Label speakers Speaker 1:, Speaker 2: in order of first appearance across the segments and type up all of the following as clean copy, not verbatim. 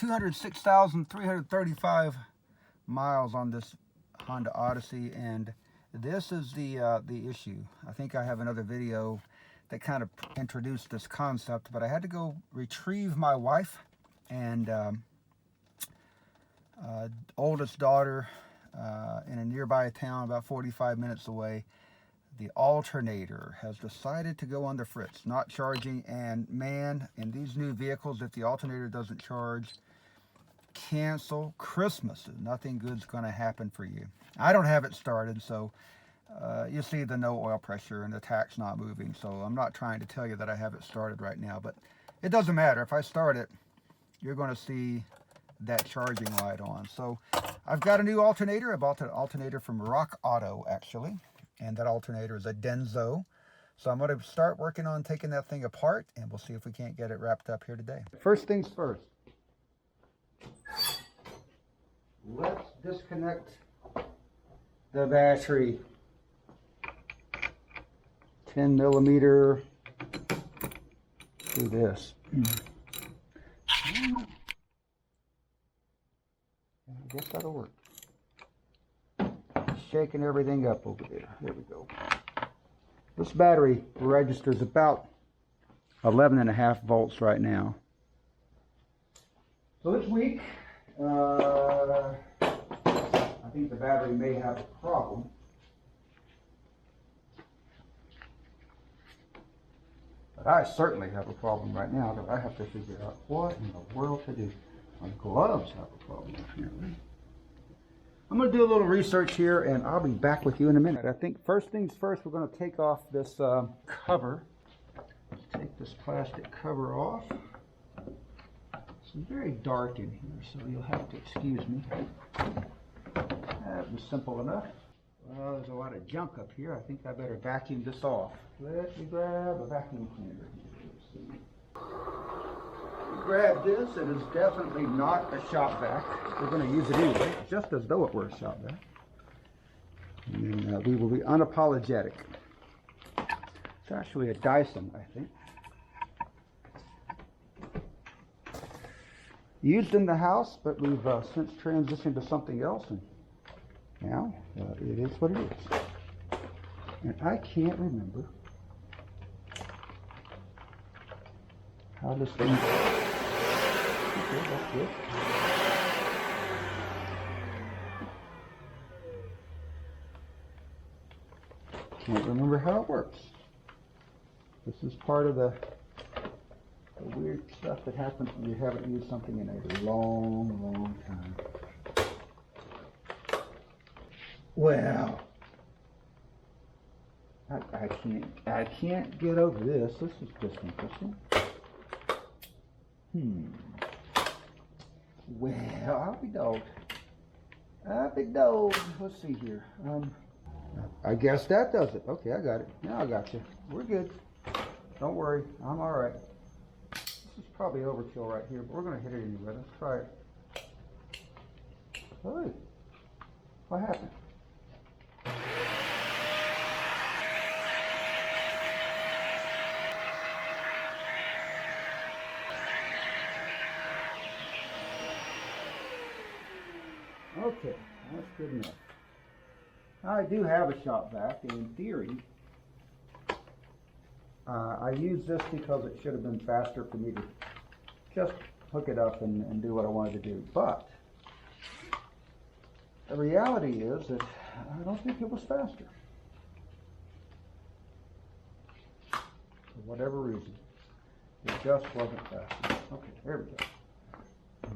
Speaker 1: 206,335 miles on this Honda Odyssey, and this is the issue. I think I have another video that kind of introduced this concept, but I had to go retrieve my wife and oldest daughter in a nearby town about 45 minutes away. The alternator has decided to go on the fritz, not charging, and man, in these new vehicles, if the alternator doesn't charge, cancel Christmas. Nothing good's going to happen for you. I don't have it started, so you see the no oil pressure and the tack's not moving, so I'm not trying to tell you that I have it started right now, but it doesn't matter. If I start it, you're going to see that charging light on. So I've got a new alternator. I bought an alternator from Rock Auto, actually, and that alternator is a Denso. So I'm going to start working on taking that thing apart, and we'll see if we can't get it wrapped up here today. First things first, let's disconnect the battery. 10 millimeter through this. I guess that'll work. Shaking everything up over there. There we go. This battery registers about 11.5 volts right now. So it's weak. I think the battery may have a problem. But I certainly have a problem right now that I have to figure out what in the world to do. My gloves have a problem apparently. I'm going to do a little research here, and I'll be back with you in a minute. I think first things first, we're going to take off this cover. Let's take this plastic cover off. It's very dark in here, so you'll have to excuse me. That was simple enough. Well, there's a lot of junk up here. I think I better vacuum this off. Let me grab a vacuum cleaner. Let's see. Grab this. It is definitely not a shop vac. We're going to use it anyway, just as though it were a shop vac. And then we will be unapologetic. It's actually a Dyson, I think. Used in the house, but we've since transitioned to something else, and now it is what it is. And I can't remember how this thing. Okay, that's good. Can't remember how it works. This is part of the weird stuff that happens when you haven't used something in a long time. Well, I can't get over this. This is just interesting. Well, I'll be dogged. Let's see here. I guess that does it. Okay, I got it. Now I got you. We're good. Don't worry. I'm all right. This is probably overkill right here, but we're going to hit it anyway. Let's try it. Hey, what happened? Okay, that's good enough. I do have a shop vac, and in theory, I use this because it should have been faster for me to just hook it up and do what I wanted to do. But the reality is that I don't think it was faster. For whatever reason, it just wasn't faster. Okay, there we go.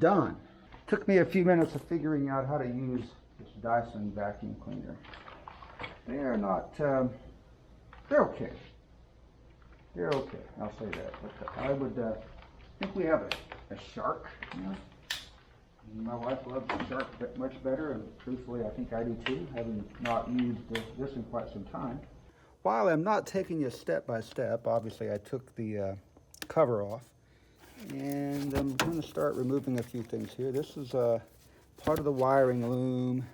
Speaker 1: Done. Took me a few minutes of figuring out how to use this Dyson vacuum cleaner. They are not, they're okay. They're okay, I'll say that. But I would think we have a Shark. You know? My wife loves the Shark much better, and truthfully I think I do too, having not used this in quite some time. While I'm not taking you step by step, obviously I took the cover off. And I'm going to start removing a few things here. This is part of the wiring loom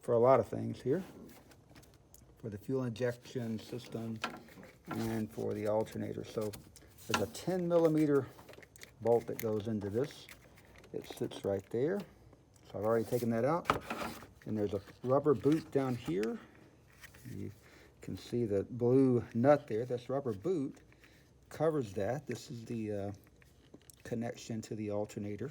Speaker 1: for a lot of things here. For the fuel injection system and for the alternator. So there's a 10 millimeter bolt that goes into this. It sits right there. So I've already taken that out. And there's a rubber boot down here. You can see the blue nut there. This rubber boot covers that. This is the connection to the alternator.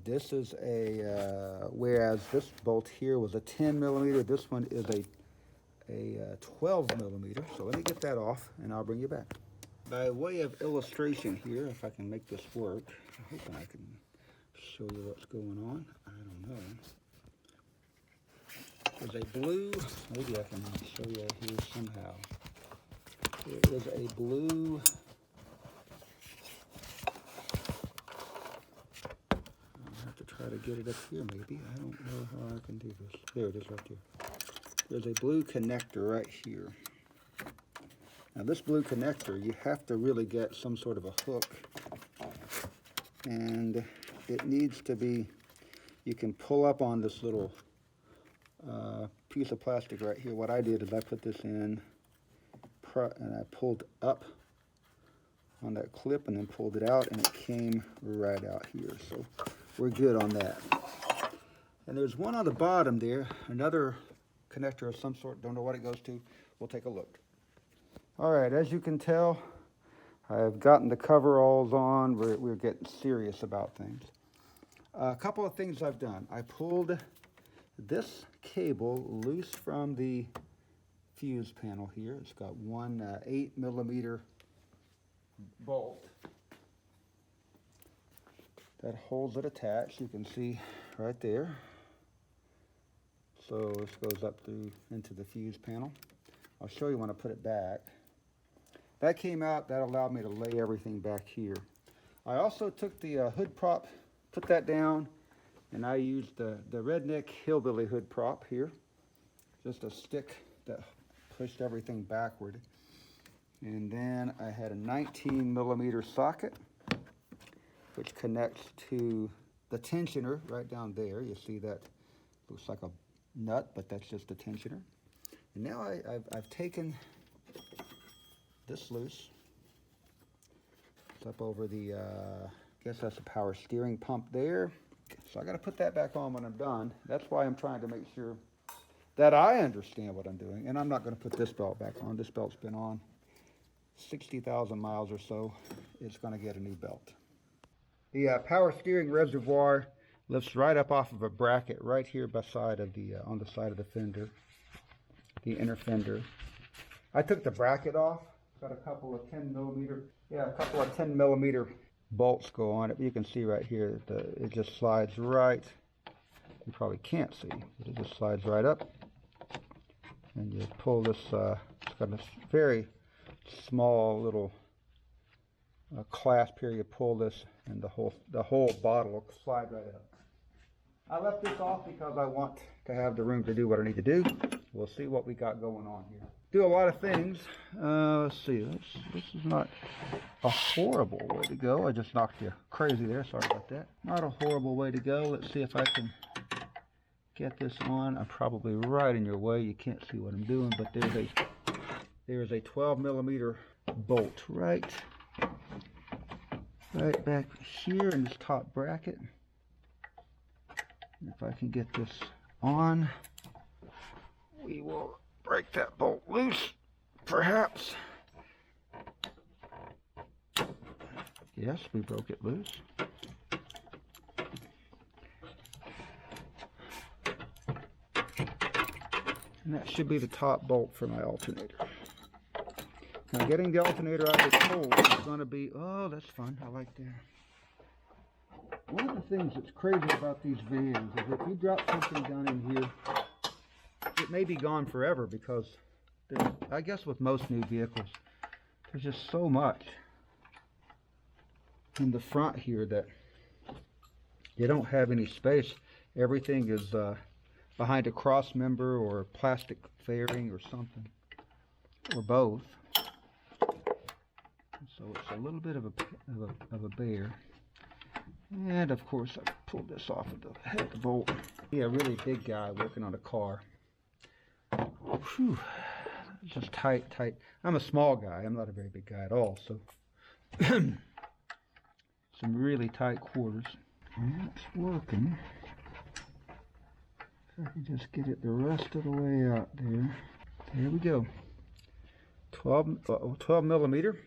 Speaker 1: This is a, whereas this bolt here was a 10 millimeter, this one is a 12 millimeter. So let me get that off and I'll bring you back. By way of illustration here, if I can make this work, I hope I can show you what's going on. I don't know. There's a blue, maybe I can show you here somehow. There is a blue, I'll have to try to get it up here maybe. I don't know how I can do this. There it is right there. There's a blue connector right here. Now this blue connector, you have to really get some sort of a hook. And it needs to be, you can pull up on this little piece of plastic right here. What I did is I put this in and I pulled up on that clip and then pulled it out and it came right out here. So we're good on that. And there's one on the bottom there, another connector of some sort, don't know what it goes to. We'll take a look. All right, as you can tell, I've gotten the coveralls on. We're getting serious about things. A couple of things I've done. I pulled this cable loose from the fuse panel here. It's got one 8 millimeter bolt that holds it attached. You can see right there. So this goes up through into the fuse panel. I'll show you when I put it back. That came out, that allowed me to lay everything back here. I also took the hood prop, put that down, and I used the redneck hillbilly hood prop here. Just a stick that pushed everything backward. And then I had a 19 millimeter socket, which connects to the tensioner right down there. You see that looks like a nut, but that's just a tensioner. And now I've taken this loose. It's up over the, I guess that's a power steering pump there. So I got to put that back on when I'm done. That's why I'm trying to make sure that I understand what I'm doing. And I'm not going to put this belt back on. This belt's been on 60,000 miles or so. It's going to get a new belt. The power steering reservoir lifts right up off of a bracket right here beside of the on the side of the fender, the inner fender. I took the bracket off. Got a couple of 10 millimeter bolts go on it. You can see right here that it just slides right. You probably can't see, but it just slides right up. And you pull this. It's got a very small little clasp here. You pull this, and the whole bottle will slide right up. I left this off because I want to have the room to do what I need to do. We'll see what we got going on here. Do a lot of things. Let's see. This is not a horrible way to go. I just knocked you crazy there. Sorry about that. Not a horrible way to go. Let's see if I can get this on. I'm probably right in your way. You can't see what I'm doing, but there's a 12 millimeter bolt right back here in this top bracket. If I can get this on, we will break that bolt loose, perhaps. Yes, we broke it loose. And that should be the top bolt for my alternator. Now getting the alternator out of the hole is going to be, oh, that's fun. I like that. One of the things that's crazy about these vans is if you drop something down in here, it may be gone forever because I guess with most new vehicles, there's just so much in the front here that you don't have any space. Everything is behind a cross member or plastic fairing or something, or both. So it's a little bit of a bear. And of course I pulled this off of the head bolt. Yeah, a really big guy working on a car. Whew. Just tight. I'm a small guy. I'm not a very big guy at all. So some really tight quarters. That's working. If I can just get it the rest of the way out there. There we go. 12 millimeter.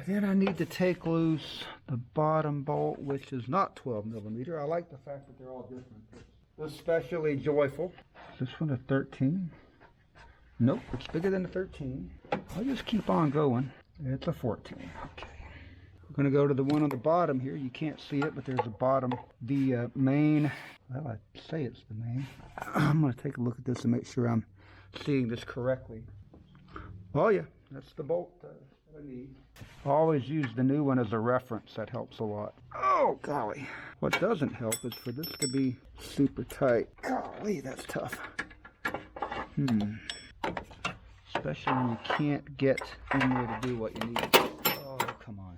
Speaker 1: Then I need to take loose the bottom bolt, which is not 12 millimeter. I like the fact that they're all different. Especially joyful. Is this one a 13? Nope, it's bigger than a 13. I'll just keep on going. It's a 14. Okay. We're going to go to the one on the bottom here. You can't see it, but there's a bottom. The main, well, I say it's the main. I'm going to take a look at this and make sure I'm seeing this correctly. Oh yeah, that's the bolt that I need. I always use the new one as a reference. That helps a lot. Oh, golly. What doesn't help is for this to be super tight. Golly, that's tough. Especially when you can't get in there to do what you need. Oh, come on.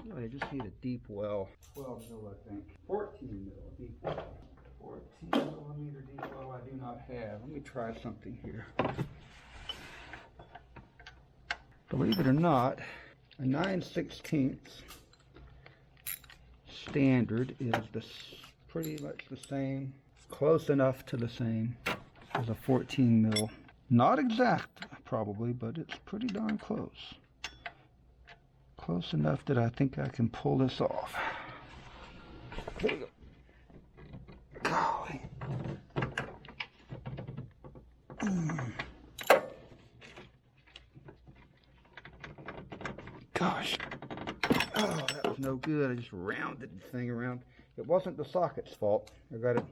Speaker 1: Really, I just need a deep well. 12 mil, I think. 14 mil deep well. 14 millimeter deep well I do not have. Let me try something here. Believe it or not, a 9/16 standard is pretty much the same, close enough to the same as a 14 mil. Not exact, probably, but it's pretty darn close. Close enough that I think I can pull this off. There we go. Golly. Gosh. Oh, that was no good. I just rounded the thing around. It wasn't the socket's fault. I got it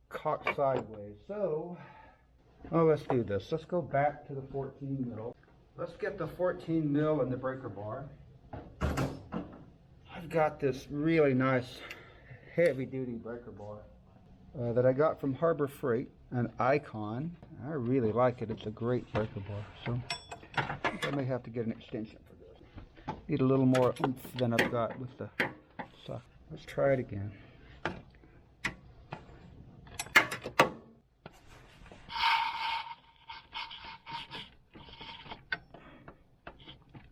Speaker 1: cocked sideways. So, oh, let's do this. Let's go back to the 14 mil. Let's get the 14 mil in the breaker bar. I've got this really nice heavy duty breaker bar that I got from Harbor Freight, an Icon. I really like it. It's a great breaker bar. So I think I may have to get an extension for this. Need a little more oomph than I've got with the socket. Let's try it again.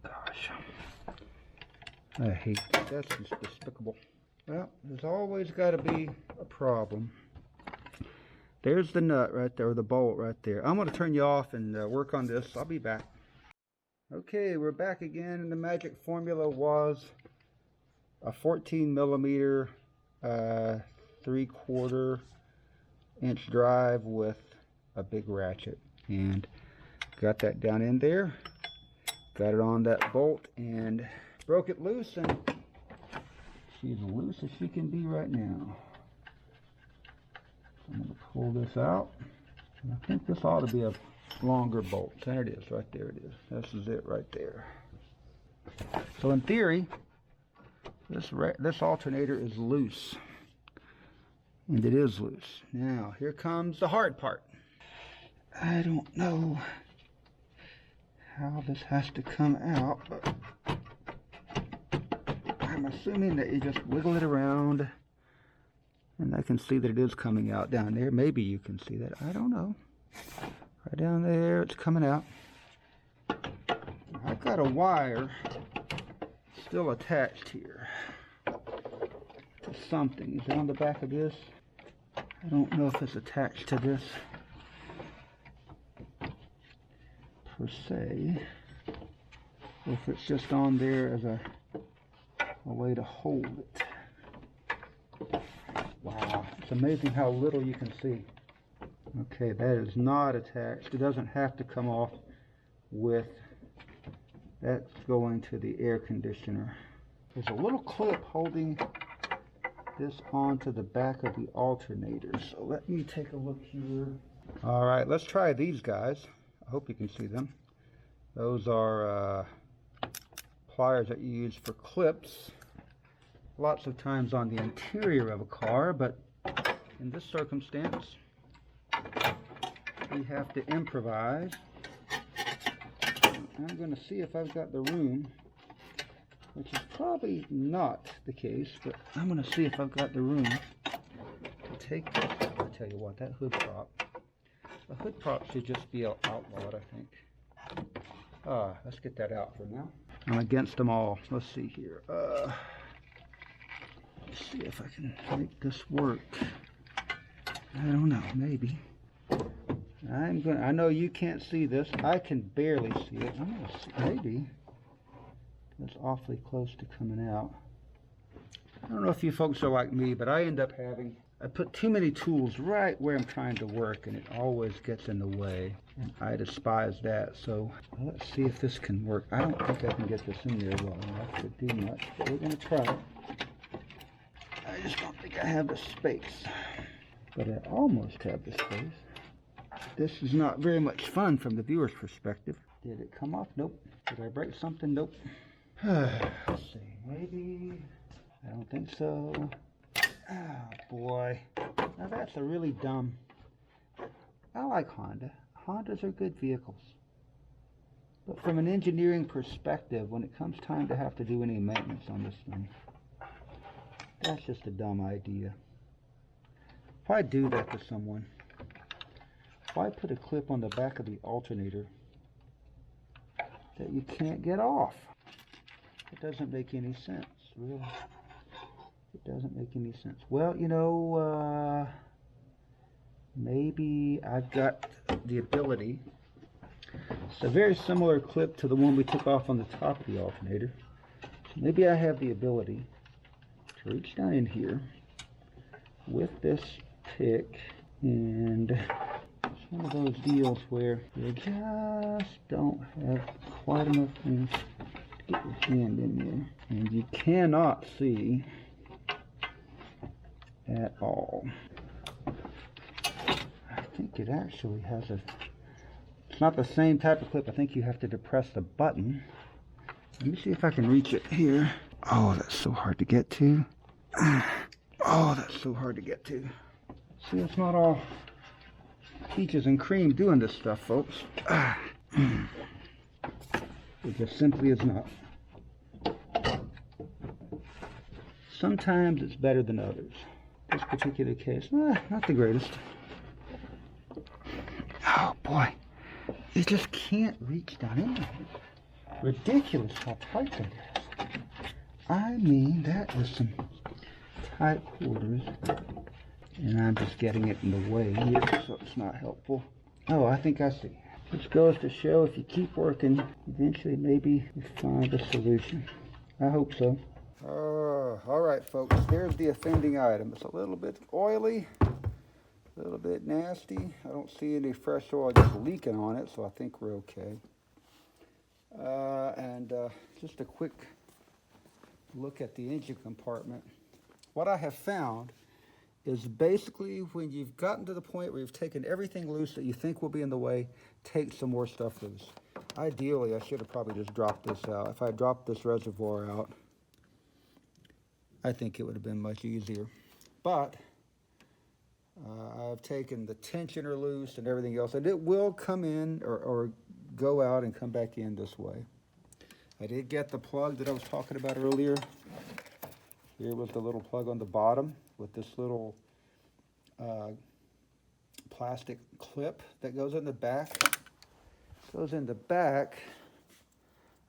Speaker 1: Gosh, I hate that. That's just despicable. Well, there's always got to be a problem. There's the nut right there, or the bolt right there. I'm going to turn you off and work on this. I'll be back. Okay, we're back again, and the magic formula was a 14 millimeter 3/4 inch drive with a big ratchet, and got that down in there, got it on that bolt, and broke it loose, and she's loose as she can be right now. So I'm going to pull this out, and I think this ought to be a longer bolt. There it is, right there it is. This is it right there. So in theory, this alternator is loose, and it is loose. Now here comes the hard part. I don't know how this has to come out, but I'm assuming that you just wiggle it around, and I can see that it is coming out down there. Maybe you can see that. I don't know. Right down there, it's coming out. I've got a wire still attached here to something. Is it on the back of this? I don't know if it's attached to this per se, or if it's just on there as a way to hold it. Wow, it's amazing how little you can see. Okay, that is not attached. It doesn't have to come off with, that's going to the air conditioner. There's a little clip holding this onto the back of the alternator. So let me take a look here. All right, let's try these guys. I hope you can see them. Those are pliers that you use for clips. Lots of times on the interior of a car, but in this circumstance, we have to improvise. I'm going to see if I've got the room, which is probably not the case, but I'm going to see if I've got the room to take this. I'll tell you what, that hood prop. The hood prop should just be outlawed, I think. Let's get that out for now. I'm against them all. Let's see here. Let's see if I can make this work. I don't know, maybe. I know you can't see this. I can barely see it. I'm gonna see, maybe. It's awfully close to coming out. I don't know if you folks are like me, but I end up I put too many tools right where I'm trying to work, and it always gets in the way. And I despise that. So let's see if this can work. I don't think I can get this in there well enough to do much, but we're gonna try it. I just don't think I have the space, but I almost have the space. This is not very much fun from the viewer's perspective. Did it come off? Nope. Did I break something? Nope. Let's see. Maybe. I don't think so. Oh boy. Now that's a really dumb. I like Honda. Hondas are good vehicles. But from an engineering perspective, when it comes time to have to do any maintenance on this thing, that's just a dumb idea. If I do that to someone, why put a clip on the back of the alternator that you can't get off? It doesn't make any sense, really. It doesn't make any sense. Well, you know, maybe I've got the ability. It's a very similar clip to the one we took off on the top of the alternator. So maybe I have the ability to reach down in here with this pick, and it's one of those deals where you just don't have quite enough room to get your hand in there, and you cannot see at all. I think it actually has it's not the same type of clip. I think you have to depress the button. Let me see if I can reach it here. Oh, that's so hard to get to. Oh, that's so hard to get to. See, it's not all peaches and cream doing this stuff, folks. It just simply is not. Sometimes it's better than others. This particular case, not the greatest. Oh boy, you just can't reach down in there. Ridiculous how tight that is. I mean, that is some tight quarters, and I'm just getting it in the way here, so it's not helpful. Oh, I think I see. Which goes to show if you keep working, eventually maybe you find a solution. I hope so. All right, folks, here's the offending item. It's a little bit oily, a little bit nasty. I don't see any fresh oil just leaking on it, so I think we're okay. Just a quick look at the engine compartment. What I have found is basically when you've gotten to the point where you've taken everything loose that you think will be in the way, take some more stuff loose. Ideally, I should have probably just dropped this out. If I dropped this reservoir out, I think it would have been much easier. But I've taken the tensioner loose and everything else, and it will come in or go out and come back in this way. I did get the plug that I was talking about earlier. Here was the little plug on the bottom with this little plastic clip that goes in the back. Goes in the back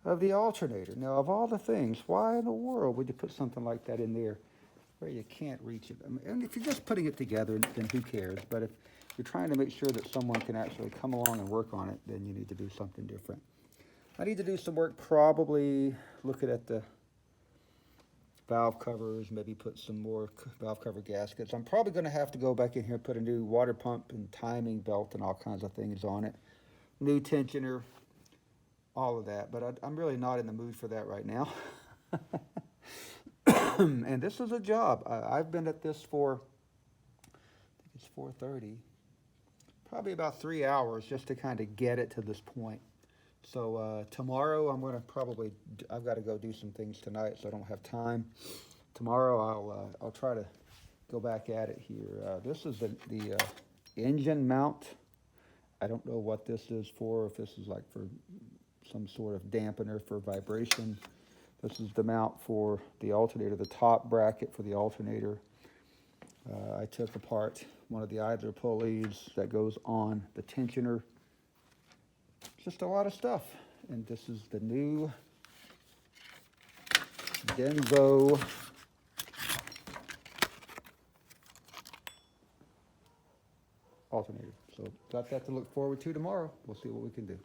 Speaker 1: of the alternator. Now, of all the things, why in the world would you put something like that in there where you can't reach it? I mean, and if you're just putting it together, then who cares? But if you're trying to make sure that someone can actually come along and work on it, then you need to do something different. I need to do some work, probably looking at the valve covers, maybe put some more valve cover gaskets. I'm probably going to have to go back in here and put a new water pump and timing belt and all kinds of things on it. New tensioner, all of that, but I'm really not in the mood for that right now. And this is a job. I've been at this for, I think it's 4:30, probably about 3 hours just to kind of get it to this point. So tomorrow I'm going to I've got to go do some things tonight, so I don't have time. Tomorrow I'll try to go back at it here. This is the engine mount. I don't know what this is for, if this is like for some sort of dampener for vibration. This is the mount for the alternator, the top bracket for the alternator. I took apart one of the idler pulleys that goes on the tensioner. Just a lot of stuff. And this is the new Denso alternator. So got that to look forward to tomorrow. We'll see what we can do.